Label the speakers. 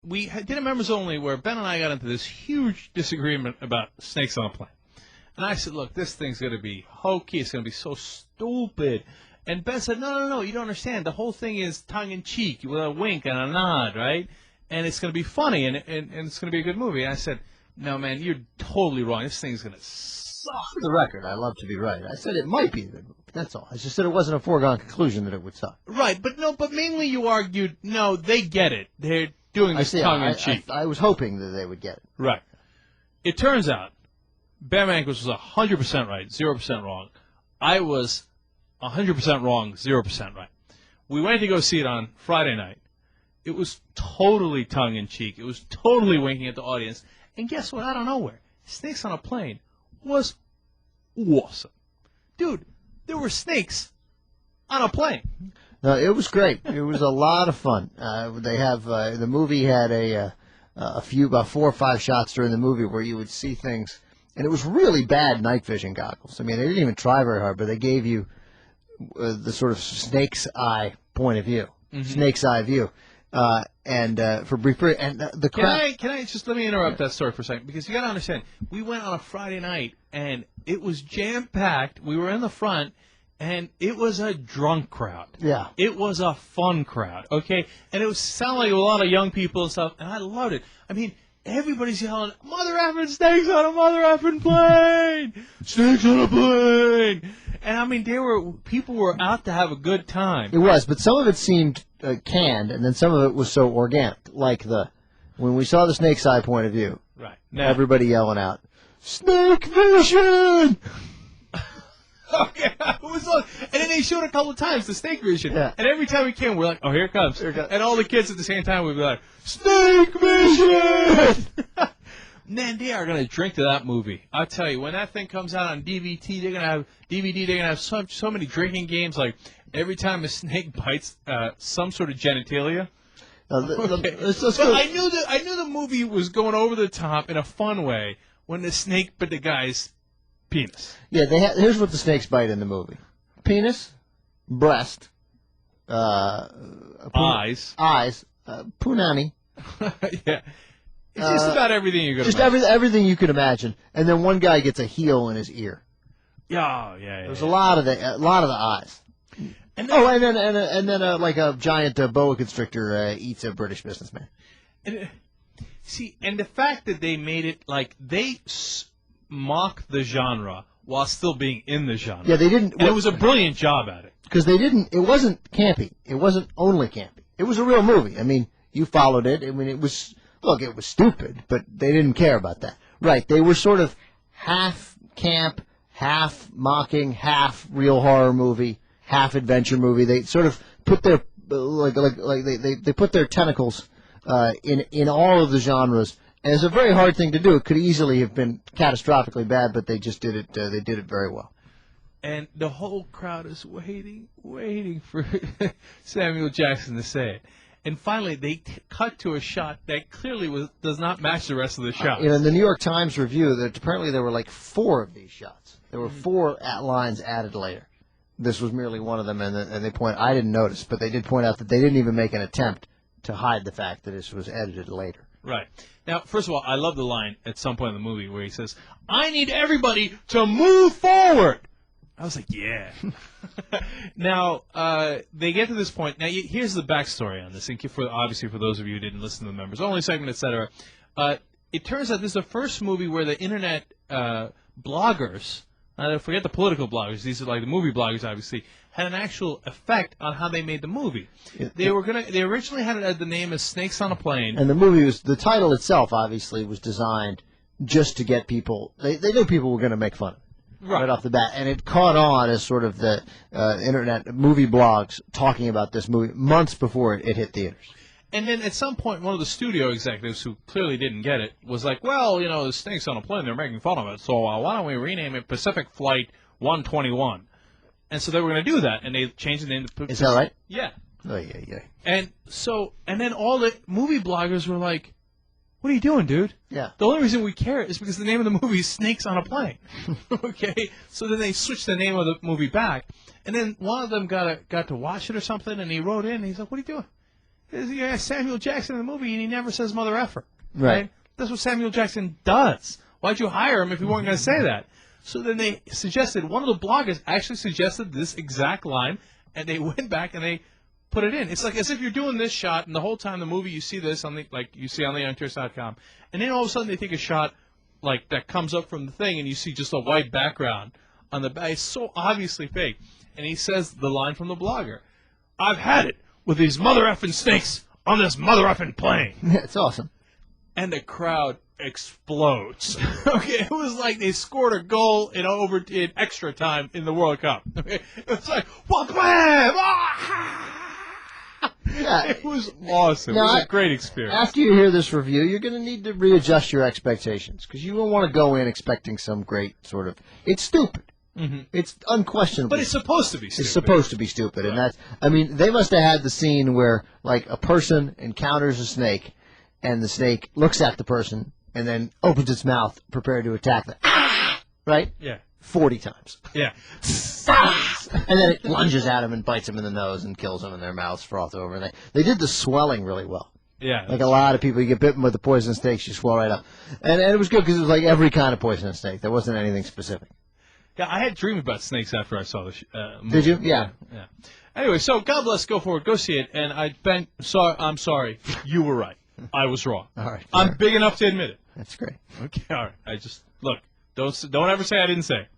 Speaker 1: did a members only where Ben and I got into this huge disagreement about snakes on a plane. And I said, look, this thing's going to be hokey. It's going to be so stupid. And Ben said, no, you don't understand. The whole thing is tongue-in-cheek with a wink and a nod, right? And it's going to be funny, and it's going to be a good movie. And I said, no, man, you're totally wrong. This thing's going to suck.
Speaker 2: For the record, I love to be right. I said it might be a good movie. That's all. I just said it wasn't a foregone conclusion that it would suck.
Speaker 1: Right, but mainly you argued, no, they get it. They're doing this tongue-in-cheek.
Speaker 2: I was hoping that they would get it.
Speaker 1: Right. It turns out Ben Mankiewicz was 100% right, 0% wrong. I was 100% wrong, 0% right. We went to go see it on Friday night. It was totally tongue-in-cheek. It was totally winking at the audience. And guess what? Out of nowhere, Snakes on a Plane was awesome. Dude, there were snakes on a plane.
Speaker 2: No, it was great. It was a lot of fun. They have the movie had about 4 or 5 shots during the movie where you would see things. And it was really bad night vision goggles. I mean, they didn't even try very hard, but they gave you the sort of snake's eye point of view, snake's eye view. For brief, and the crowd.
Speaker 1: Can I just let me interrupt that story for a second, because you got to understand, we went on a Friday night and it was jam packed. We were in the front, and it was a drunk crowd.
Speaker 2: Yeah,
Speaker 1: it was a fun crowd. Okay, and it sounded like a lot of young people and stuff, and I loved it. I mean, everybody's yelling, "Mother effing snakes on a mother effing plane! Snakes on a plane!" And I mean, people were out to have a good time.
Speaker 2: It was, but some of it seemed canned, and then some of it was so organic. Like when we saw the snake's eye point of view,
Speaker 1: right? Now,
Speaker 2: everybody yelling out, "Snake vision!"
Speaker 1: Okay, and then they showed it a couple of times, the snake vision.
Speaker 2: Yeah.
Speaker 1: And every time we came, we're like, oh, here it comes. And all the kids at the same time would be like, snake vision! Man, they are going to drink to that movie. I'll tell you, when that thing comes out on DVD, they're going to have so many drinking games. Like, every time a snake bites some sort of genitalia. I knew the movie was going over the top in a fun way when the snake bit the guy's penis.
Speaker 2: Yeah, here's what the snakes bite in the movie: penis, breast,
Speaker 1: eyes,
Speaker 2: punani.
Speaker 1: Yeah, it's just about everything you could.
Speaker 2: Just everything you could imagine, and then one guy gets a heel in his ear.
Speaker 1: Yeah.
Speaker 2: There's a lot of the eyes. And then like a giant boa constrictor eats a British businessman.
Speaker 1: And the fact that they made it like they mock the genre while still being in the genre.
Speaker 2: Yeah, they didn't.
Speaker 1: And it was a brilliant job at it.
Speaker 2: Because they didn't. It wasn't campy. It wasn't only campy. It was a real movie. I mean, you followed it. I mean, it was stupid, but they didn't care about that. Right? They were sort of half camp, half mocking, half real horror movie, half adventure movie. They sort of put their they put their tentacles in all of the genres. And it's a very hard thing to do. It could easily have been catastrophically bad, but they just did it. They did it very well.
Speaker 1: And the whole crowd is waiting for Samuel Jackson to say it. And finally, they cut to a shot that clearly does not match the rest of the shots.
Speaker 2: In the New York Times review, apparently there were like 4 of these shots. There were 4 lines added later. This was merely one of them, and they I didn't notice, but they did point out that they didn't even make an attempt to hide the fact that this was edited later.
Speaker 1: Right. Now, first of all, I love the line at some point in the movie where he says, "I need everybody to move forward." I was like, yeah. Now, they get to this point. Now, here's the backstory on this. And obviously, for those of you who didn't listen to the members only segment, etc. It turns out this is the first movie where the internet bloggers, forget the political bloggers, these are like the movie bloggers, obviously, had an actual effect on how they made the movie. They originally had the name as Snakes on a Plane.
Speaker 2: And the title itself, obviously, was designed just to get people, they knew people were going to make fun of it. Right off the bat, and it caught on as sort of the internet movie blogs talking about this movie months before it hit theaters.
Speaker 1: And then at some point, one of the studio executives who clearly didn't get it was like, well, the Snakes on a Plane, they're making fun of it, so why don't we rename it Pacific Flight 121? And so they were going to do that, and they changed the name to
Speaker 2: Is that right?
Speaker 1: Yeah.
Speaker 2: Oh, yeah.
Speaker 1: And then all the movie bloggers were like, what are you doing, dude?
Speaker 2: Yeah.
Speaker 1: The only reason we care is because the name of the movie is Snakes on a Plane. Okay? So then they switched the name of the movie back. And then one of them got to watch it or something, and he wrote in, and he's like, what are you doing? You got Samuel Jackson in the movie, and he never says mother effer.
Speaker 2: Right.
Speaker 1: That's what Samuel Jackson does. Why'd you hire him if you weren't going to say that? So then they suggested, one of the bloggers actually suggested this exact line, and they went back and they put it in. It's like as if you're doing this shot, and the whole time the movie you see this on the you see on the youngturks.com, and then all of a sudden they take a shot like that comes up from the thing, and you see just a white background on the back. It's so obviously fake. And he says the line from the blogger, "I've had it with these mother effing snakes on this mother effing plane."
Speaker 2: Yeah, it's awesome.
Speaker 1: And the crowd explodes. Okay, it was like they scored a goal in extra time in the World Cup. Okay, it was like wham!
Speaker 2: Yeah.
Speaker 1: It was awesome.
Speaker 2: Now,
Speaker 1: it was a great experience.
Speaker 2: After you hear this review, you're going to need to readjust your expectations because you don't want to go in expecting some great sort of. It's stupid.
Speaker 1: Mm-hmm.
Speaker 2: It's unquestionable.
Speaker 1: But it's supposed to be stupid.
Speaker 2: It's supposed to be stupid, and that's. I mean, they must have had the scene where like a person encounters a snake, and the snake looks at the person and then opens its mouth, prepared to attack them. Right?
Speaker 1: Yeah.
Speaker 2: 40 times.
Speaker 1: Yeah.
Speaker 2: And then it lunges at him and bites him in the nose and kills him, and their mouths froth over. And they did the swelling really well.
Speaker 1: Yeah.
Speaker 2: Like a lot of people, you get bitten with the poisonous snakes, you swell right up. And it was good because it was like every kind of poisonous snake. There wasn't anything specific.
Speaker 1: Yeah, I had dreams about snakes after I saw the movie.
Speaker 2: Did you? Yeah.
Speaker 1: Yeah. Anyway, so God bless, go forward, go see it. And I'm sorry, you were right. I was wrong.
Speaker 2: All right.
Speaker 1: I'm big enough to admit it.
Speaker 2: That's great.
Speaker 1: Okay, all right. Don't ever say I didn't say it.